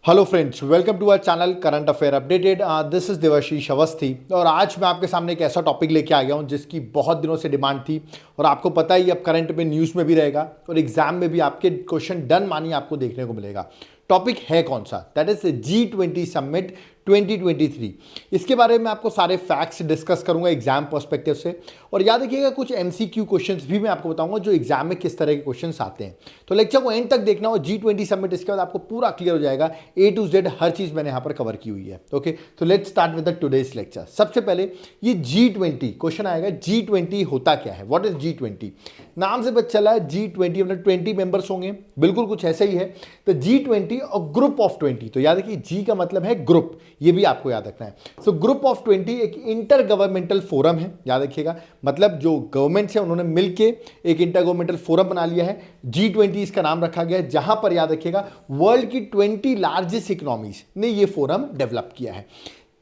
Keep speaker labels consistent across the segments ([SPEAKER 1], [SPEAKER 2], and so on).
[SPEAKER 1] Hello friends, welcome to our channel current affair updated. This is Devashish Awasthi और आज मैं आपके सामने एक ऐसा टॉपिक लेके आ गया हूं जिसकी बहुत दिनों से डिमांड थी और आपको पता ही अब करंट में न्यूज़ में भी रहेगा और एग्जाम में भी आपके क्वेश्चन डन मानिए आपको देखने को मिलेगा। टॉपिक है कौन सा? That is G20 summit 2023। इसके बारे में आपको सारे फैक्ट्स डिस्कस करूंगा एग्जाम पर्सपेक्टिव से और याद रखिएगा कुछ MCQ क्वेश्चंस भी मैं आपको बताऊंगा जो एग्जाम में किस तरह के क्वेश्चंस आते हैं। तो लेक्चर को एंड तक देखना हो। G20 समिट, इसके बाद आपको पूरा क्लियर हो जाएगा, A to Z हर चीज मैंने यहां पर कवर की हुई है। ओके, तो let's start with the today's lecture. सबसे पहले ये G20 क्वेश्चन आएगा। G20 होता क्या है? What is G20? नाम से पता चला है G20 मतलब 20 मेंबर्स होंगे, बिल्कुल कुछ ऐसा ही है। तो G20 और ग्रुप ऑफ 20, तो याद रखिए G का मतलब है ग्रुप, ये भी आपको याद रखना है। सो ग्रुप ऑफ 20 एक इंटर गवर्नमेंटल फोरम है, याद रखिएगा, मतलब जो गवर्नमेंट्स है उन्होंने मिलके एक इंटर गवर्नमेंटल फोरम बना लिया है। G20 इसका नाम रखा गया है, जहां पर याद रखिएगा वर्ल्ड की 20 लार्जेस्ट इकोनॉमीज ने ये फोरम डेवलप किया है।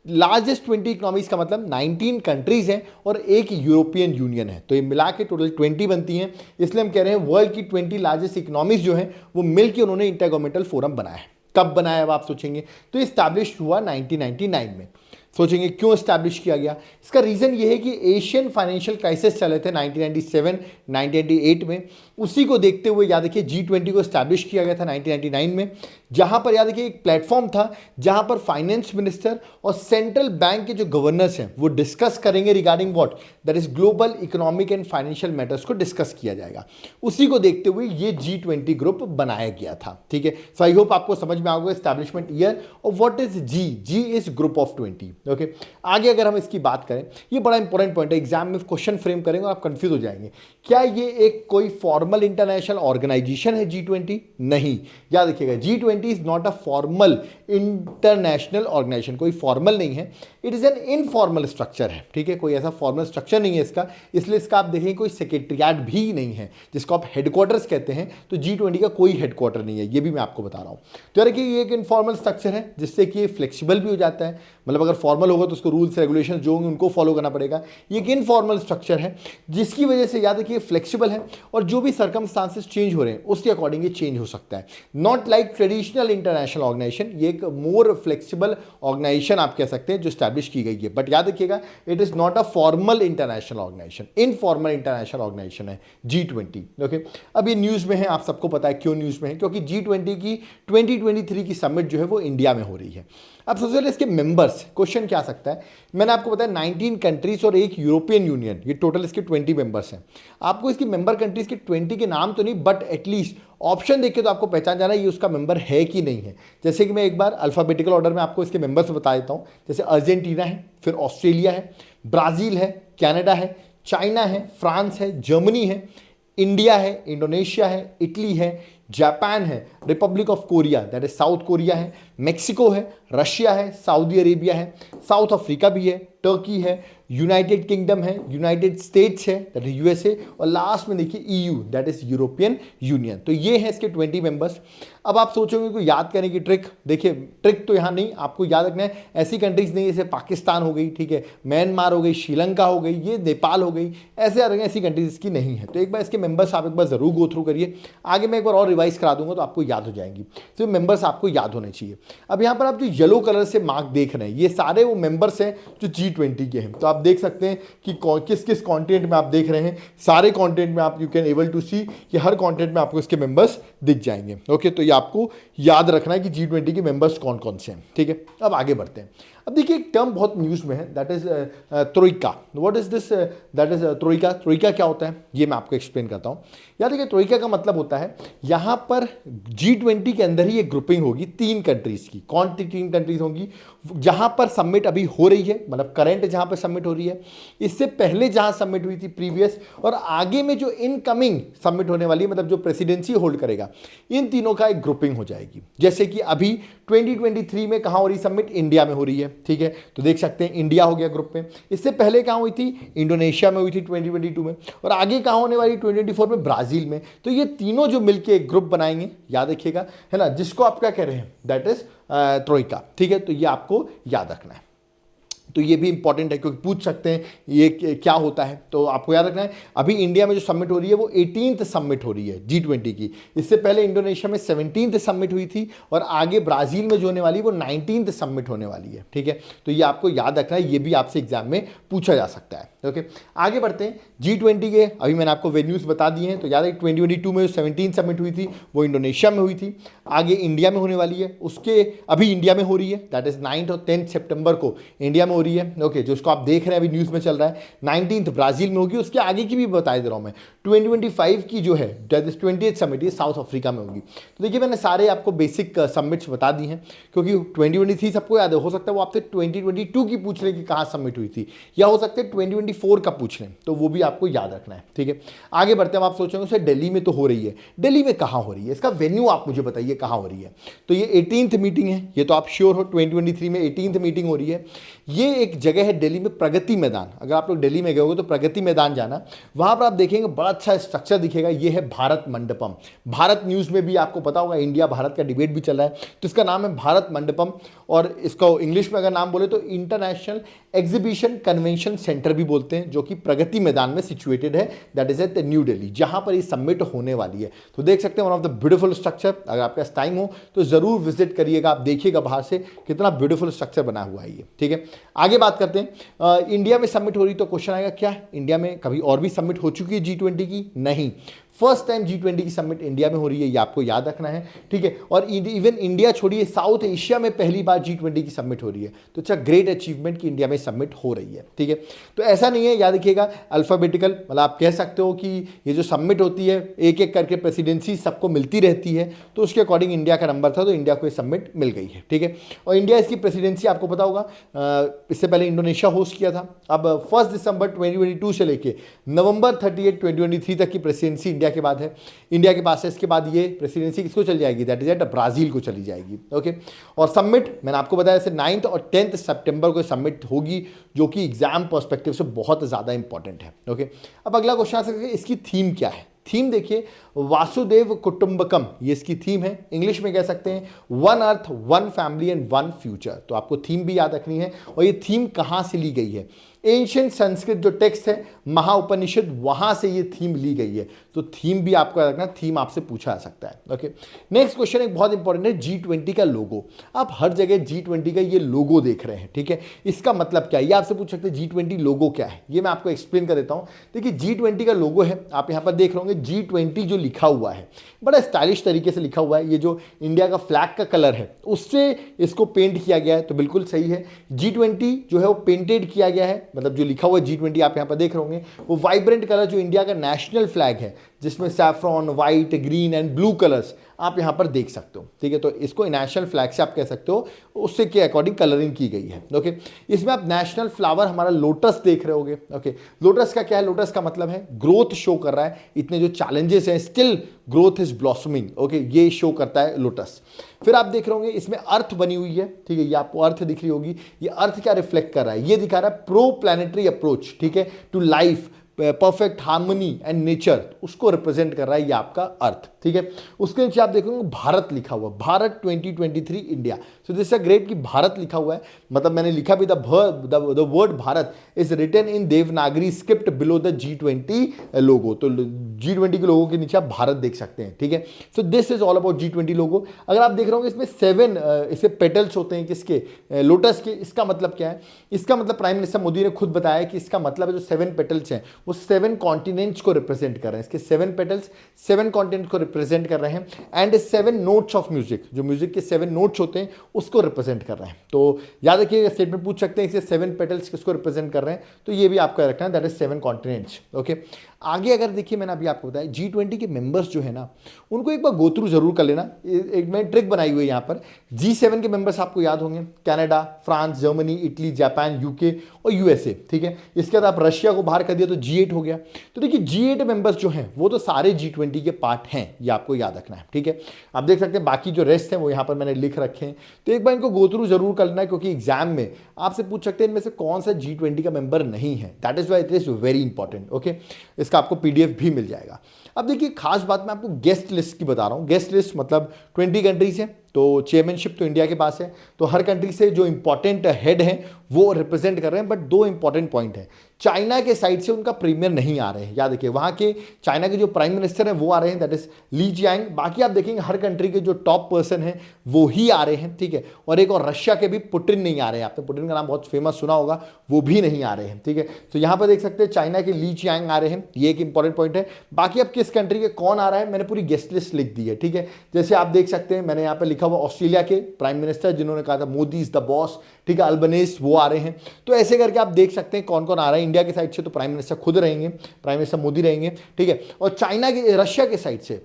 [SPEAKER 1] लार्जेस्ट 20 इकोनॉमीज का मतलब 19 कंट्रीज हैं और एक यूरोपियन यूनियन है, तो ये मिला के टोटल 20 बनती हैं। इसलिए हम कह रहे हैं वर्ल्ड की 20 लार्जेस्ट इकोनॉमीज जो हैं वो मिलकर उन्होंने इंटर गवर्नमेंटल फोरम बनाया है। कब बनाया अब आप सोचेंगे? तो इस्टेब्लिश हुआ 1999 में। सोचेंगे क्यों इस्टेब्लिश किया गया? इसका रीजन ये है कि एशियन फाइनेंशियल क्राइसिस चले थे 1997 1998 में, उसी को देखते हुए याद रखिए G20 को इस्टेब्लिश किया गया था 1999 में, जहां पर याद रखिए एक प्लेटफॉर्म था जहां पर फाइनेंस मिनिस्टर और सेंट्रल बैंक के जो गवर्नर्स हैं वो डिस्कस करेंगे regarding what, that is global economic and financial matters को डिस्कस किया जाएगा। उसी को देखते हुए ये G20 ग्रुप बनाया गया था। ठीक है, सो आई होप आपको समझ में आ गया एस्टैब्लिशमेंट ईयर और what is G is group of 20। Okay, आगे अगर हम इसकी बात करें, ये बड़ा इंपॉर्टेंट पॉइंट है, एग्जाम में क्वेश्चन फ्रेम करेंगे और आप कंफ्यूज हो जाएंगे। क्या ये एक कोई फॉर्मल इंटरनेशनल ऑर्गेनाइजेशन है G20? नहीं, याद रखिएगा G20 is not a formal international organisation, कोई फॉर्मल नहीं है, it is an informal structure है। ठीक है, कोई ऐसा फॉर्मल स्ट्रक्चर नहीं है इसका, इसलिए इसका आप देखेंगे कोई सेक्रेटरिएट भी नहीं है जिसको आप हेडक्वार्टर्स कहते हैं, तो G20 का कोई हेडक्वार्टर नहीं है, ये भी मैं आपको बता रहा हूं। तो यार कि ये एक इनफॉर्मल स्ट्रक्चर है जिससे कि ये फ्लेक्सिबल भी हो जाता है, मतलब अगर फॉर्मल होगा तो उसको रूल्स रेगुलेशन जो होंगे उनको फॉलो करना पड़ेगा। ये एक इनफॉर्मल स्ट्रक्चर है जिसकी वजह से याद है कि ये फ्लेक्सिबल है और जो भी सर्कमस्टांसेस चेंज हो रहे हैं उसके अकॉर्डिंग ये चेंज हो सकता है। Not like traditional international organisation, ये एक मोर फ्लेक्सिबल ऑर्गेनाइजेशन आप कह सकते हैं जो स्टैब्लिश की गई है। बट याद रखिएगा it is not a formal international organisation, informal international organisation है G20। ओके, अब ये न्यूज़ में है, आप सबको पता है क्यों न्यूज़ में है, क्योंकि G20 की 2023 की समिट जो है वो इंडिया में हो रही है। अब सबसे पहले इसके मेंबर्स, क्वेश्चन क्या आ सकता है? मैंने आपको बताया 19 कंट्रीज और एक यूरोपियन यूनियन, ये टोटल इसके 20 मेंबर्स हैं। आपको इसकी मेंबर कंट्रीज के 20 के नाम तो नहीं, बट एटलीस्ट ऑप्शन देख के तो आपको पहचान जाना है ये उसका मेंबर है कि नहीं है। जैसे कि मैं एक बार अल्फाबेटिकल ऑर्डर में आपको इसके मेंबर्स बता देता हूँ। जैसे अर्जेंटीना है, फिर ऑस्ट्रेलिया है, ब्राज़ील है, कनाडा है, चाइना है, फ्रांस है, जर्मनी है, इंडिया है, इंडोनेशिया है, इटली है, जापान है, Republic of Korea that is south Korea है, मेक्सिको है, रशिया है, सऊदी अरेबिया है, साउथ अफ्रीका भी है, टर्की है, यूनाइटेड किंगडम है, यूनाइटेड स्टेट्स है दैट इज USA, और लास्ट में देखिए EU that is European union. तो ये है इसके 20 मेंबर्स। अब आप सोचोगे कि याद करने की ट्रिक, देखिए ट्रिक तो यहाँ नहीं, आपको याद रखना है ऐसी कंट्रीज नहीं जैसे पाकिस्तान हो गई, ठीक है, म्यांमार हो गई, श्रीलंका हो गई, ये नेपाल हो गई, ऐसे ऐसी कंट्रीज की नहीं है। तो एक बार इसके मेंबर्स आप एक बार जरूर गो थ्रू करिए, आगे मैं एक बार और रिवाइज करा दूंगा तो आपको याद हो जाएंगी। तो मेंबर्स आपको याद होने चाहिए। अब यहाँ पर आप जो येलो कलर से मार्क देख रहे हैं ये सारे वो मेंबर्स हैं जो G20 के हैं। तो आप देख सकते हैं कि किस किस कॉन्टिनेंट में आप देख रहे हैं, सारे कॉन्टिनेंट में आप यू कैन एबल टू सी कि हर कॉन्टिनेंट में आपको इसके मेंबर्स दिख जाएंगे। ओके, तो ये आपको याद रखना है कि G20 के मेंबर्स कौन कौन से हैं। ठीक है, अब आगे बढ़ते हैं। अब देखिए एक टर्म बहुत न्यूज़ में है that is Troikaa. What is this? That is Troikaa. Troikaa क्या होता है ये मैं आपको एक्सप्लेन करता हूँ। याद देखिए ट्रोइका का मतलब होता है यहाँ पर G20 के अंदर ही एक ग्रुपिंग होगी 3 कंट्रीज की। कौन 3 कंट्रीज होंगी? जहाँ पर सबमिट अभी हो रही है, मतलब करंट जहाँ पर सबमिट हो रही है, इससे पहले जहाँ सबमिट हुई थी प्रीवियस, और आगे में जो इनकमिंग सबमिट होने वाली है, मतलब जो प्रेसिडेंसी होल्ड करेगा, इन तीनों का एक ग्रुपिंग हो जाएगी। जैसे कि अभी 2023 में कहाँ हो रही सबमिट? इंडिया में हो रही है। ठीक है, तो देख सकते हैं इंडिया हो गया ग्रुप में। इससे पहले कहाँ हुई थी? इंडोनेशिया में हुई थी 2022 में, और आगे कहाँ होने वाली 2024 में? ब्राजील में। तो ये तीनों जो मिलके एक ग्रुप बनाएंगे, याद रखिएगा, है ना, जिसको आप क्या कह रहे हैं? That is Troikaa. ठीक है, तो ये आपको याद रखना है। तो ये भी इंपॉर्टेंट है क्योंकि पूछ सकते हैं ये क्या होता है। तो आपको याद रखना है अभी इंडिया में जो समिट हो रही है वो 18th समिट हो रही है G20 की। इससे पहले इंडोनेशिया में 17th समिट हुई थी और आगे ब्राज़ील में जो होने वाली है वो 19th समिट होने वाली है। ठीक है, तो ये आपको याद रखना है, ये भी आपसे एग्जाम में पूछा जा सकता है। ओके, आगे बढ़ते हैं। G20 के अभी मैंने आपको वेन्यूज बता दिए हैं। तो याद है 2022 में जो 17 समिट हुई थी वो इंडोनेशिया में हुई थी, आगे इंडिया में होने वाली है। उसके अभी इंडिया में हो रही है, दैट इज 9 और 10 सितंबर को इंडिया में हो रही है। ओके, जो उसको आप देख रहे हैं अभी न्यूज़ में चल रहा है। 19 ब्राज़ील में होगी, उसके आगे की भी बता दे रहा हूँ मैं। 2025 की जो है दैट इज 20th समिट ये साउथ अफ्रीका में होगी। तो देखिए मैंने सारे आपको बेसिक समिट्स बता दी हैं क्योंकि 2023 सबको याद है, हो सकता है वो आपसे 2022 की पूछ लें कि कहाँ समिट हुई थी, या हो सकता है 2024 का पूछ लें, तो वो भी आपको याद रखना है। ठीक है, आगे बढ़ते हैं। आप सोचेंगे सर दिल्ली में तो हो रही है, दिल्ली में कहाँ हो रही है, इसका वेन्यू आप मुझे बताइए कहाँ हो रही है। तो ये 18th मीटिंग है, ये तो आप श्योर हो 2023 में 18th मीटिंग हो रही है। ये एक जगह है दिल्ली में, प्रगति मैदान। अगर आप लोग दिल्ली में गए होगे तो प्रगति मैदान जाना, वहां पर आप देखेंगे बड़ा अच्छा स्ट्रक्चर दिखेगा। ये है भारत मंडपम। भारत न्यूज़ में भी आपको पता होगा इंडिया भारत का डिबेट भी चल रहा है, तो इसका नाम है भारत मंडपम। और इसको इंग्लिश में अगर नाम बोले तो इंटरनेशनल एग्जीबिशन कन्वेंशन सेंटर भी बोलते हैं, जो कि प्रगति मैदान में सिचुएटेड है, that is at New Delhi, जहां पर ये समिट होने वाली है। तो देख सकते हैं one of the beautiful structure. अगर आपके पास टाइम हो तो जरूर विजिट करिएगा, आप देखिएगा बाहर से कितना ब्यूटीफुल स्ट्रक्चर बना हुआ है ये। ठीक है, आगे बात करते हैं। इंडिया में समिट हो रही, तो क्वेश्चन आएगा क्या इंडिया में कभी और भी समिट हो चुकी है G20 की? नहीं, फर्स्ट टाइम G20 की समिट इंडिया में हो रही है, ये आपको याद रखना है। ठीक है, और इवन इंडिया छोड़िए, साउथ एशिया में पहली बार G20 की समिट हो रही है। तो अच्छा ग्रेट अचीवमेंट कि इंडिया में समिट हो रही है। ठीक है, तो ऐसा नहीं है, याद रखिएगा अल्फाबेटिकल, मतलब आप कह सकते हो कि ये जो समिट होती है एक एक करके प्रेसिडेंसी सबको मिलती रहती है, तो उसके अकॉर्डिंग इंडिया का नंबर था, तो इंडिया को ये समिट मिल गई है। ठीक है, और इंडिया इसकी प्रेसिडेंसी आपको पता होगा इससे पहले इंडोनेशिया होस्ट किया था। अब 1 दिसंबर 2022 से लेके नवंबर 38 2023 तक की प्रेसिडेंसी इंडिया के बाद है, इंडिया के पास है। इसके बाद ये प्रेसिडेंसी किसको चली जाएगी, दैट इज एट ब्राजील को चली जाएगी। ओके, और समिट मैंने आपको बताया जैसे 9 और 10 सितंबर को समिट होगी, जो कि एग्जाम पर्सपेक्टिव से बहुत ज़्यादा इंपॉर्टेंट है। ओके, अब अगला क्वेश्चन आ सकता है इसकी थीम क्या है। थीम देखिए, वासुदेव कुटुंबकम, ये इसकी थीम है। इंग्लिश में कह सकते हैं one earth one family and one future. तो आपको थीम भी याद रखनी है। और ये थीम कहाँ से ली गई है, एंशिएंट संस्कृत जो टेक्स्ट है महाउपनिषद, वहां से ये थीम ली गई है। तो थीम भी आपको याद रखना, थीम आपसे पूछा जा सकता है। ओके, नेक्स्ट क्वेश्चन एक बहुत इंपॉर्टेंट है, G20 का लोगो। आप हर जगह G20 का ये लोगो देख रहे हैं, ठीक है, इसका मतलब क्या है, ये आपसे पूछ सकते हैं G20 लोगो क्या है। ये मैं आपको एक्सप्लेन कर देता हूं। देखिए G20 का लोगो है, आप यहां पर देख रहे होंगे G20 जो लिखा हुआ है, बड़ा स्टाइलिश तरीके से लिखा हुआ है। ये जो इंडिया का फ्लैग का कलर है उससे इसको पेंट किया गया है, तो बिल्कुल सही है। G20 जो है वो पेंटेड किया गया है, मतलब जो लिखा हुआ G20 आप यहां पर देख रहे होंगे वो वाइब्रेंट कलर जो इंडिया का नेशनल फ्लैग है, जिसमें saffron, white, green and blue colours आप यहां पर देख सकते हो। ठीक है, तो इसको नेशनल फ्लैग से आप कह सकते हो, उससे के अकॉर्डिंग कलरिंग की गई है। ओके, इसमें आप नेशनल फ्लावर हमारा लोटस देख रहे होगे। ओके, लोटस का क्या है, लोटस का मतलब है ग्रोथ शो कर रहा है, इतने जो चैलेंजेस हैं still growth is blossoming. Okay, ये शो करता है लोटस। फिर आप देख रहे होंगे इसमें अर्थ बनी हुई है, ठीक है, ये आपको अर्थ दिख रही होगी। ये अर्थ क्या रिफ्लेक्ट कर रहा है, ये दिखा रहा है प्रो प्लैनेटरी अप्रोच, ठीक है, to life, perfect harmony and nature, उसको रिप्रेजेंट कर रहा है ये आपका अर्थ। ठीक है, उसके नीचे आप देखोगे भारत लिखा हुआ, Bharat 2023 India. So this is great कि भारत लिखा हुआ है, मतलब मैंने लिखा भी the word Bharat is written in Devanagari script below the G20 logo. तो G20 के लोगों के नीचे आप भारत देख सकते हैं। ठीक है, सो this is all about G20 लोगो। अगर आप देख रहे होंगे इसमें 7 इसे पेटल्स होते हैं, किसके, लोटस के। इसका मतलब क्या है, इसका मतलब प्राइम मिनिस्टर मोदी ने खुद बताया कि इसका मतलब है जो 7 पेटल्स हैं वो 7 कॉन्टिनेंट्स को रिप्रेजेंट कर रहे हैं। इसके 7 पेटल्स 7 कॉन्टिनेंट को रिप्रेजेंट कर रहे हैं, एंड 7 नोट्स ऑफ म्यूजिक, जो म्यूजिक के 7 नोट्स होते हैं उसको रिप्रेजेंट कर रहे हैं। तो याद रखिए स्टेटमेंट पूछ सकते हैं इसके 7 पेटल्स किसको रिप्रेजेंट कर रहे हैं, तो ये भी आपको रखना है, दैट इज 7 कॉन्टिनेंट्स। ओके, आगे अगर देखिए मैंने अभी आपको बताया G20 के मेंबर्स जो है ना, उनको एक बार गो थ्रू जरूर कर लेना। एक मैंने ट्रिक बनाई हुई है यहाँ पर। G7 के मेंबर्स आपको याद होंगे, Canada, France, Germany, Italy, Japan, UK और यूएसए। ठीक है, इसके बाद आप रशिया को बाहर कर दिया तो G8 हो गया। तो देखिए G8 मेंबर्स जो हैं वो तो सारे G20 के पार्ट हैं, ये आपको याद रखना है। ठीक है, आप देख सकते हैं बाकी जो रेस्ट हैं वो यहाँ पर मैंने लिख रखे हैं, तो एक बार इनको गो थ्रू जरूर करना है, क्योंकि एग्जाम में आपसे पूछ सकते हैं इनमें से कौन सा G20 का मेंबर नहीं है। That is why it is very important. Okay, इसका आपको PDF भी मिल जाएगा। अब देखिए खास बात मैं आपको गेस्ट लिस्ट की बता रहा हूँ। गेस्ट लिस्ट मतलब 20 कंट्रीज है, तो चेयरमैनशिप तो इंडिया के पास है। तो हर कंट्री से जो इंपॉर्टेंट हेड हैं वो रिप्रेजेंट कर रहे हैं। बट दो इंपॉर्टेंट पॉइंट है, चाइना के साइड से उनका प्रीमियर नहीं आ रहे हैं। याद रखिए, वहाँ के चाइना के जो प्राइम मिनिस्टर हैं वो आ रहे हैं, दैट इज ली जियांग। बाकी आप देखेंगे हर कंट्री के जो टॉप पर्सन हैं वो ही आ रहे हैं, ठीक है। और एक और रशिया के भी पुटिन नहीं आ रहे हैं। आपने पुटिन का नाम बहुत फेमस सुना होगा, वो भी नहीं आ रहे हैं, ठीक है। तो यहाँ पर देख सकते हैं चाइना के ली जियांग आ रहे हैं, ये एक इंपॉर्टेंट पॉइंट है। बाकी अब किस कंट्री के कौन आ रहा है, मैंने पूरी गेस्ट लिस्ट लिख दी है, ठीक है। जैसे आप देख सकते हैं, मैंने यहाँ पर लिखा हुआ ऑस्ट्रेलिया के प्राइम मिनिस्टर जिन्होंने कहा था मोदी इज द बॉस, ठीक है, अल्बनेस, वो आ रहे हैं। तो ऐसे करके आप देख सकते हैं कौन कौन आ रहा है। इंडिया की साइड से तो प्राइम मिनिस्टर खुद रहेंगे, प्राइम मिनिस्टर मोदी रहेंगे, ठीक है। और चाइना के रशिया के साइड से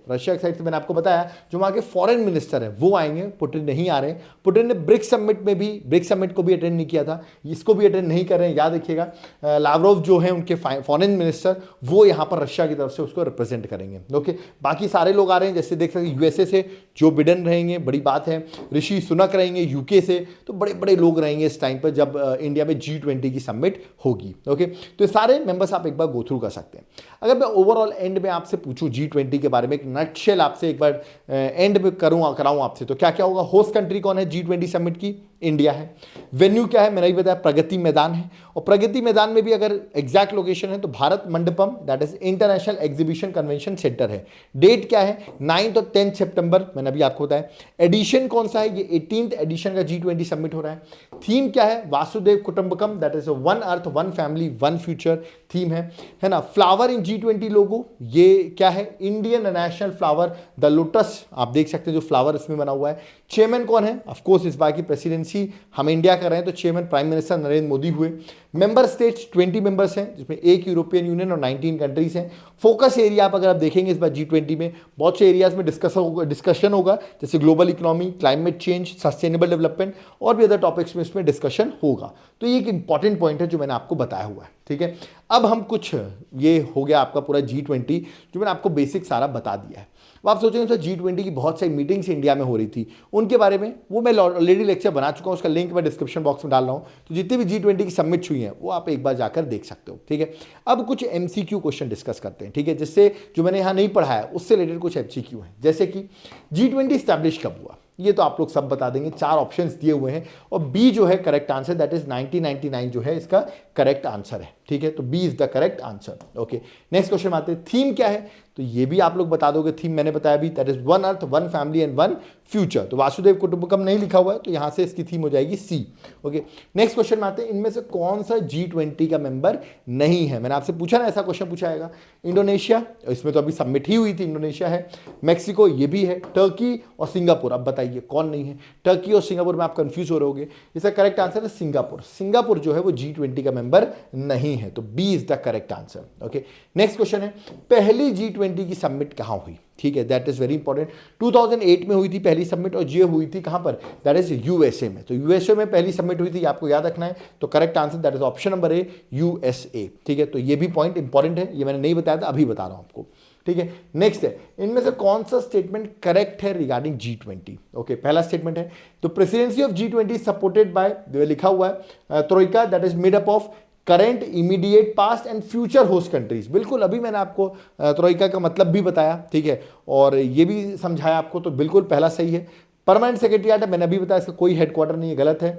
[SPEAKER 1] मैंने आपको बताया जो वहाँ के फॉरेन मिनिस्टर है वो आएंगे, पुटिन नहीं आ रहे हैं। पुटिन ने ब्रिक्स समिट को भी अटेंड नहीं किया था, इसको भी अटेंड नहीं कर रहे हैं। याद रखिएगा, लावरोव जो है उनके फॉरेन मिनिस्टर, वो यहाँ पर रशिया की तरफ से उसको रिप्रेजेंट करेंगे, ओके। बाकी सारे लोग आ रहे हैं, जैसे देख सकते हैं यूएसए से जो बिडेन रहेंगे, बड़ी बात है। ऋषि सुनक रहेंगे यूके से, तो बड़े बड़े लोग रहेंगे इस टाइम पर जब इंडिया में G20 की समिट होगी, ओके। तो सारे मेंबर्स आप एक बार गो थ्रू कर सकते हैं। अगर मैं ओवरऑल एंड में आपसे पूछूं G20 के बारे में, एक नटशेल आपसे एक बार एंड में कराऊं आपसे, तो क्या क्या होगा। होस्ट कंट्री कौन है G20 समिट की, इंडिया है। वेन्यू क्या है, मैंने भी बताया, प्रगति मैदान है। और प्रगति मैदान में भी अगर एग्जैक्ट लोकेशन है तो Bharat Mandapam, that is international exhibition convention centre है। डेट क्या है, 9 और 10 सितंबर, मैंने अभी आपको बताया। एडिशन कौन सा है, ये 18th एडिशन का G20 समिट हो रहा है। थीम क्या है, वासुदेव कुटुंबकम, that is one earth one family one future theme है ना। फ्लावर इन G20 लोगो, ये क्या है, Indian national flower the lotus, आप देख सकते हैं जो फ्लावर इसमें बना हुआ है। चेयरमैन कौन है, ऑफ कोर्स इस बार की प्रेसिडेंसी हम इंडिया कर रहे हैं तो chairman prime minister Narendra Modi हुए। मेंबर स्टेट्स 20 मेंबर्स हैं, जिसमें एक यूरोपियन यूनियन और 19 कंट्रीज हैं। फोकस एरिया आप अगर आप देखेंगे इस बार G20 में बहुत से एरियाज में डिस्कशन होगा, जैसे global economy, climate change, sustainable development और भी अदर टॉपिक्स में इसमें डिस्कशन होगा। तो ये एक इंपॉर्टेंट पॉइंट है जो मैंने आपको बताया हुआ है, ठीक है। अब हम कुछ, ये हो गया आपका पूरा G20 जो मैंने आपको बेसिक सारा बता दिया है। अब आप सोचेंगे तो G20 की बहुत सारी मीटिंग्स इंडिया में हो रही थी, उनके बारे में वो मैं ऑलरेडी लेक्चर बना चुका हूँ, उसका लिंक मैं डिस्क्रिप्शन बॉक्स में डाल रहा हूँ। तो जितनी भी G20 की समिट्स हुई हैं वो आप एक बार जाकर देख सकते हो, ठीक है। अब कुछ MCQ क्वेश्चन डिस्कस करते हैं, ठीक है, जिससे जो मैंने यहाँ नहीं पढ़ाया उससे रिलेटेड कुछ MCQ हैं। जैसे कि G20 स्टैब्लिश कब हुआ, ये तो आप लोग सब बता देंगे, 4 ऑप्शंस दिए हुए हैं और बी जो है करेक्ट आंसर, दैट इज 1999 जो है इसका करेक्ट आंसर है, ठीक है। तो B is the correct answer, okay. Next question आते हैं, थीम क्या है, तो ये भी आप लोग बता दोगे। थीम मैंने बताया भी, that is one earth one family and one future. तो वासुदेव कुटुंबकम नहीं लिखा हुआ है तो यहां से इसकी थीम हो जाएगी सी, ओके। नेक्स्ट क्वेश्चन में आते हैं, इनमें से कौन सा G20 का मेंबर नहीं है। मैंने आपसे पूछा ना, ऐसा क्वेश्चन पूछा जाएगा। इंडोनेशिया, इसमें तो अभी सबमिट ही हुई थी, इंडोनेशिया है। मैक्सिको, ये भी है। टर्की और सिंगापुर, अब बताइए कौन नहीं है। टर्की और सिंगापुर में आप कंफ्यूज हो रहे होगे, इसका करेक्ट आंसर है सिंगापुर। सिंगापुर जो है वो G20 का मेंबर नहीं है, तो B is the correct answer, okay. Next question है, पहली G20 की समिट कहां हुई, ठीक है, दैट इज वेरी इंपॉर्टेंट। 2008 में हुई थी पहली समिट और ये हुई थी कहां पर, दैट इज USA में। तो USA में पहली समिट हुई थी, आपको याद रखना है। तो correct answer that is option number A, USA, ठीक है। तो ये भी पॉइंट इंपॉर्टेंट है, ये मैंने नहीं बताया था, अभी बता रहा हूं आपको, ठीक है। नेक्स्ट है, इनमें से कौन सा स्टेटमेंट करेक्ट है रिगार्डिंग G20, ओके। पहला स्टेटमेंट है, तो presidency of G20 supported by, लिखा हुआ है Troikaa, that is made up of current, immediate, past and future host countries. बिल्कुल, अभी मैंने आपको ट्रोइका का मतलब भी बताया, ठीक है, और ये भी समझाया आपको, तो बिल्कुल पहला सही है। परमानेंट सेक्रेटरीट है, मैंने अभी बताया, इसका कोई हेडक्वार्टर नहीं है, गलत है।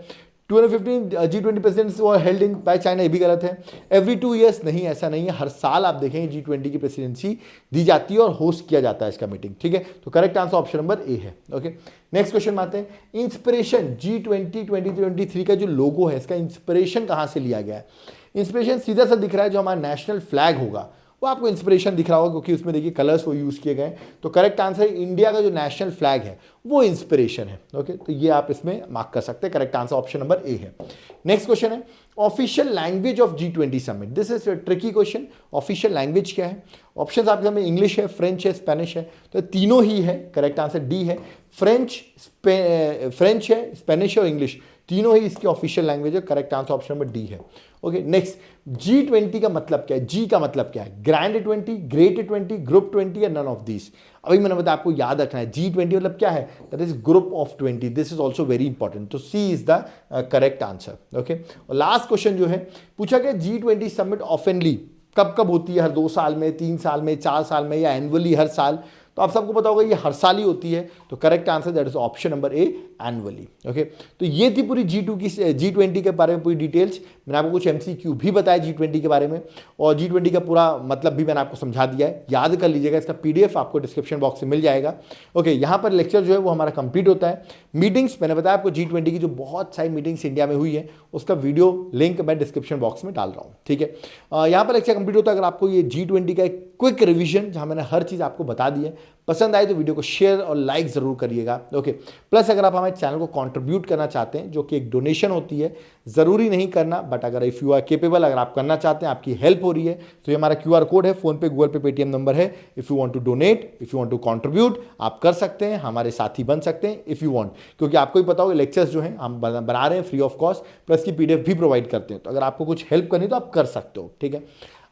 [SPEAKER 1] 2015 G20 presidents were held in by China, ये भी गलत है। एवरी 2 years, नहीं, ऐसा नहीं है, हर साल आप देखेंगे G20 की प्रेसिडेंसी दी जाती है और होस्ट किया जाता है इसका मीटिंग, ठीक है। तो correct answer option number A है, ओके। नेक्स्ट क्वेश्चन में आते हैं, इंस्पिरेशन G20 2023 का जो लोगो है, इसका इंस्पिरेशन कहां से लिया गया है। इंस्पिरेशन सीधा सा दिख रहा है, जो हमारा नेशनल फ्लैग होगा वो आपको इंस्पिरेशन दिख रहा होगा, क्योंकि उसमें देखिए कलर्स वो यूज किए गए। तो करेक्ट आंसर इंडिया का जो नेशनल फ्लैग है वो इंस्पिरेशन है, ओके। तो ये आप इसमें मार्क कर सकते हैं, correct answer option number A है। नेक्स्ट क्वेश्चन है, official language of G20 summit, this is tricky question. Official language क्या है, ऑप्शन आपके सामने इंग्लिश है, फ्रेंच है, स्पेनिश है, तो तीनों ही है, करेक्ट आंसर डी है। फ्रेंच है, स्पेनिश है और इंग्लिश, तीनों ही इसकी ऑफिशियल लैंग्वेज है, correct answer option number D है, ओके। नेक्स्ट, G20 का मतलब क्या है, जी का मतलब क्या है, ग्रैंड 20, ग्रेट 20, ग्रुप 20 या नन ऑफ दीज। अभी मैंने बताया, आपको याद रखना है G20 मतलब क्या है, that is group of 20, this is also very important. तो C is the correct answer, okay. और लास्ट क्वेश्चन जो है पूछा गया, G20 समिट ऑफनली कब कब होती है, हर 2 साल में, 3 साल में, 4 साल में या एनुअली हर साल। तो आप सबको पता होगा ये हर साल ही होती है, तो correct answer that is option number A, annually. Okay, तो ये थी पूरी G20 के बारे में पूरी डिटेल्स। मैंने आपको कुछ MCQ भी बताया G20 के बारे में, और G20 का पूरा मतलब भी मैंने आपको समझा दिया है। याद कर लीजिएगा, इसका PDF आपको डिस्क्रिप्शन बॉक्स में मिल जाएगा। ओके, यहाँ पर लेक्चर जो है वो हमारा कंप्लीट होता है। मीटिंग्स मैंने बताया आपको G20 की जो बहुत सारी मीटिंग्स इंडिया में हुई है उसका वीडियो लिंक मैं डिस्क्रिप्शन बॉक्स में डाल रहा हूँ, ठीक है। यहाँ पर लेक्चर कंप्लीट होता है। अगर आपको ये G20 का एक क्विक रिवीजन जहाँ मैंने हर चीज़ आपको बता दी है पसंद आए तो वीडियो को शेयर और लाइक ज़रूर करिएगा। ओके, प्लस अगर आप हमारे चैनल को कंट्रीब्यूट करना चाहते हैं, जो कि एक डोनेशन होती है, ज़रूरी नहीं करना, बट अगर इफ़ यू आर केपेबल, अगर आप करना चाहते हैं, आपकी हेल्प हो रही है, तो ये हमारा QR कोड है, PhonePe, Google Pay, Paytm number है। If you want to donate, if you want to contribute, आप कर सकते हैं, हमारे साथी बन सकते हैं इफ़ यू वांट, क्योंकि आपको ही पता होगा लेक्चर्स जो हैं हम बना रहे हैं फ्री ऑफ कॉस्ट, प्लस की PDF भी प्रोवाइड करते हैं। तो अगर आपको कुछ हेल्प करनी तो आप कर सकते हो, ठीक है।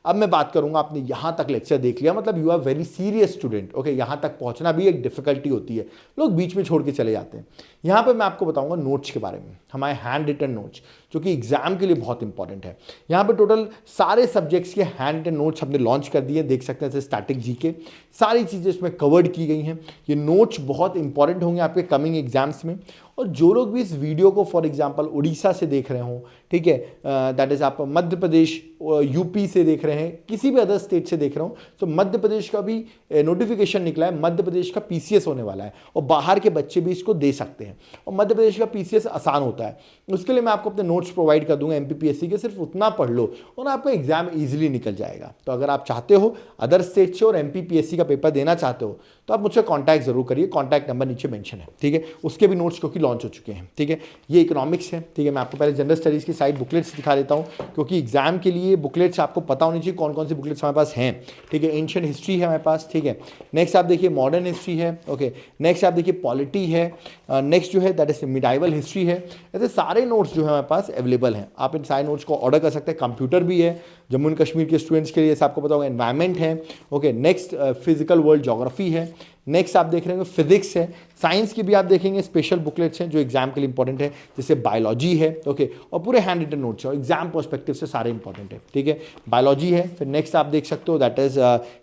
[SPEAKER 1] अब मैं बात करूंगा, आपने यहाँ तक लेक्चर देख लिया, मतलब you are very serious student. Okay, यहाँ तक पहुँचना भी एक डिफिकल्टी होती है, लोग बीच में छोड़ के चले जाते हैं। यहाँ पे मैं आपको बताऊंगा नोट्स के बारे में, हमारे हैंड रिटन नोट्स, जो कि एग्जाम के लिए बहुत इंपॉर्टेंट है। यहाँ पे टोटल सारे सब्जेक्ट्स के हैंड रिटन नोट्स हमने लॉन्च कर दिए, देख सकते हैं, जैसे स्टैटिक GK, सारी चीज़ें इसमें कवर्ड की गई हैं। ये नोट्स बहुत इंपॉर्टेंट होंगे आपके कमिंग एग्जाम्स में। और जो लोग भी इस वीडियो को फॉर एग्जांपल उड़ीसा से देख रहे हो, ठीक है, दैट इज़ आप मध्य प्रदेश, UP से देख रहे हैं, किसी भी अदर स्टेट से देख रहे हो, तो मध्य प्रदेश का भी नोटिफिकेशन निकला है, मध्य प्रदेश का PCS होने वाला है, और बाहर के बच्चे भी इसको दे सकते हैं। और मध्य प्रदेश का PCS आसान होता है, उसके लिए मैं आपको अपने नोट्स प्रोवाइड कर दूंगा MPPSC के, सिर्फ उतना पढ़ लो और आपका एग्जाम ईजिली निकल जाएगा। तो अगर आप चाहते हो अदर स्टेट से और MPPSC का पेपर देना चाहते हो तो आप मुझसे कॉन्टैक्ट जरूर करिए, कॉन्टैक्ट नंबर नीचे मेंशन है, ठीक है। उसके भी नोट्स क्योंकि लॉन्च हो चुके हैं, ठीक है। ये इकोनॉमिक्स है, ठीक है। मैं आपको पहले जनरल स्टडीज़ की साइड बुकलेट्स दिखा देता हूँ, क्योंकि एग्जाम के लिए बुकलेट्स आपको पता होनी चाहिए कौन कौन सी बुकलेट्स हमारे पास हैं, ठीक है। एंशिएंट हिस्ट्री है हमारे पास, ठीक है। नेक्स्ट आप देखिए मॉडर्न हिस्ट्री है, ओके। नेक्स्ट आप देखिए पॉलिटी है, नेक्स्ट जो है दैट इज मिडाइवल हिस्ट्री है। ऐसे सारे नोट्स जो है हमारे पास अवेलेबल हैं, आप इन सारे नोट्स को ऑर्डर कर सकते हैं। कंप्यूटर भी है जम्मू एंड कश्मीर के स्टूडेंट्स के लिए, जैसे आपको पता होगा एनवायरमेंट है, okay. Next physical world geography है, नेक्स्ट आप देख रहे हैं फिजिक्स है, साइंस की भी आप देखेंगे स्पेशल बुकलेट्स हैं जो एग्जाम के लिए इंपॉर्टेंट है, जैसे बायोलॉजी है, ओके। और पूरे हैंड रिटन नोट्स है, एग्जाम पर्सपेक्टिव से सारे इंपॉर्टेंट है, ठीक है। बायोलॉजी है, फिर नेक्स्ट आप देख सकते हो that is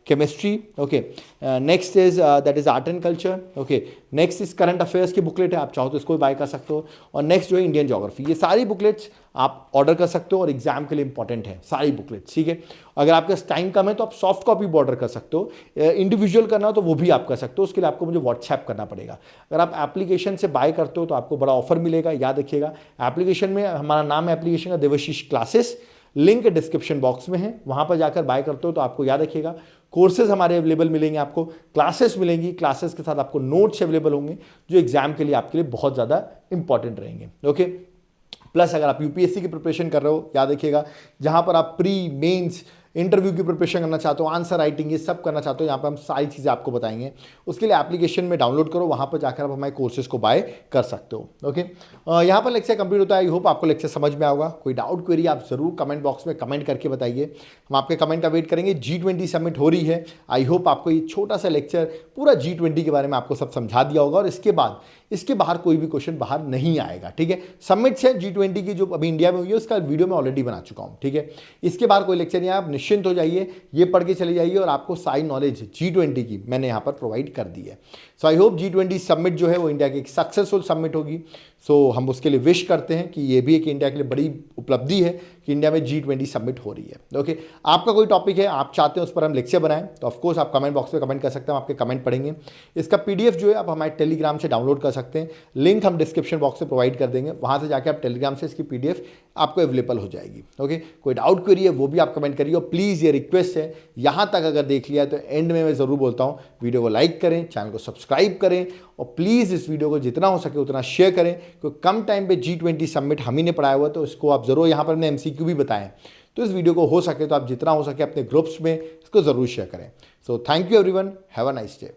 [SPEAKER 1] chemistry, okay. Next is that is art and culture, okay. Next is current affairs की बुकलेट है, आप चाहो तो इसको भी बाय कर सकते हो। और नेक्स्ट जो है इंडियन ज्योग्राफी, ये सारी बुकलेट्स आप ऑर्डर कर सकते हो और एग्जाम के लिए इंपॉर्टेंट है सारी बुकलेट्स, ठीक है। अगर आपके पास टाइम कम है तो आप सॉफ्ट कॉपी भी ऑर्डर कर सकते हो, इंडिविजुअल करना हो तो वो भी आप कर सकते हो, उसके लिए आपको मुझे व्हाट्सएप करना पड़ेगा। अगर आप एप्लीकेशन से बाय करते हो तो आपको बड़ा ऑफर मिलेगा, याद रखिएगा। एप्लीकेशन में हमारा नाम है एप्लीकेशन का Devashish classes, link description box में है, वहाँ पर जाकर बाय करते हो तो आपको याद रखिएगा कोर्सेज हमारे अवेलेबल मिलेंगे, आपको क्लासेस मिलेंगी, क्लासेस के साथ आपको नोट्स अवेलेबल होंगे जो एग्जाम के लिए आपके लिए बहुत ज़्यादा इंपॉर्टेंट रहेंगे, ओके। प्लस अगर आप UPSC की प्रिपरेशन कर रहे हो, याद रखिएगा, जहाँ पर आप प्री मेंस इंटरव्यू की प्रिपरेशन करना चाहते हो, आंसर राइटिंग, ये सब करना चाहते हो, यहाँ पर हम सारी चीज़ें आपको बताएंगे। उसके लिए एप्लीकेशन में डाउनलोड करो, वहाँ पर जाकर आप हमारे कोर्सेज को बाय कर सकते हो, ओके। यहाँ पर लेक्चर कंप्लीट होता है। आई होप आपको लेक्चर समझ में आएगा। कोई डाउट क्वेरी आप जरूर कमेंट बॉक्स में कमेंट करके बताइए, हम आपके कमेंट का वेट करेंगे। G20 समिट हो रही है, आई होप आपको ये छोटा सा लेक्चर पूरा G20 के बारे में आपको सब समझा दिया होगा, और इसके बाहर कोई भी क्वेश्चन बाहर नहीं आएगा, ठीक है। समिट्स है G20 की जो अभी इंडिया में हुई है, उसका वीडियो मैं ऑलरेडी बना चुका हूँ, ठीक है। इसके बाहर कोई लेक्चर नहीं है, आप निश्चिंत हो जाइए, ये पढ़ के चले जाइए और आपको सारी नॉलेज G20 की मैंने यहाँ पर प्रोवाइड कर दी है। सो आई होप G20 समिट जो है वो इंडिया की एक सक्सेसफुल समिट होगी। सो हम उसके लिए विश करते हैं कि ये भी एक इंडिया के लिए बड़ी उपलब्धि है कि इंडिया में G20 समिट हो रही है, ओके। आपका कोई टॉपिक है, आप चाहते हैं उस पर हम लेक्चर बनाएं, तो ऑफकोर्स आप कमेंट बॉक्स में कमेंट कर सकते हैं, हम आपके कमेंट पढ़ेंगे। इसका PDF जो है आप हमारे टेलीग्राम से डाउनलोड कर सकते हैं, लिंक हम डिस्क्रिप्शन बॉक्स में प्रोवाइड कर देंगे, वहाँ से जाकर आप टेलीग्राम से इसकी PDF आपको अवेलेबल हो जाएगी, ओके। कोई डाउट क्वेरी है वो भी आप कमेंट करिए, और प्लीज़ ये रिक्वेस्ट है, यहाँ तक अगर देख लिया तो एंड में मैं ज़रूर बोलता हूँ वीडियो को लाइक करें, चैनल को सब्सक्राइब करें, और प्लीज़ इस वीडियो को जितना हो सके उतना शेयर करें, क्योंकि कम टाइम पे G20 समिट हम ही ने पढ़ाया हुआ, तो इसको आप ज़रूर, यहाँ पर हमने MCQ भी बताएं, तो इस वीडियो को हो सके तो आप जितना हो सके अपने ग्रुप्स में इसको ज़रूर शेयर करें। So thank you everyone, have a nice day.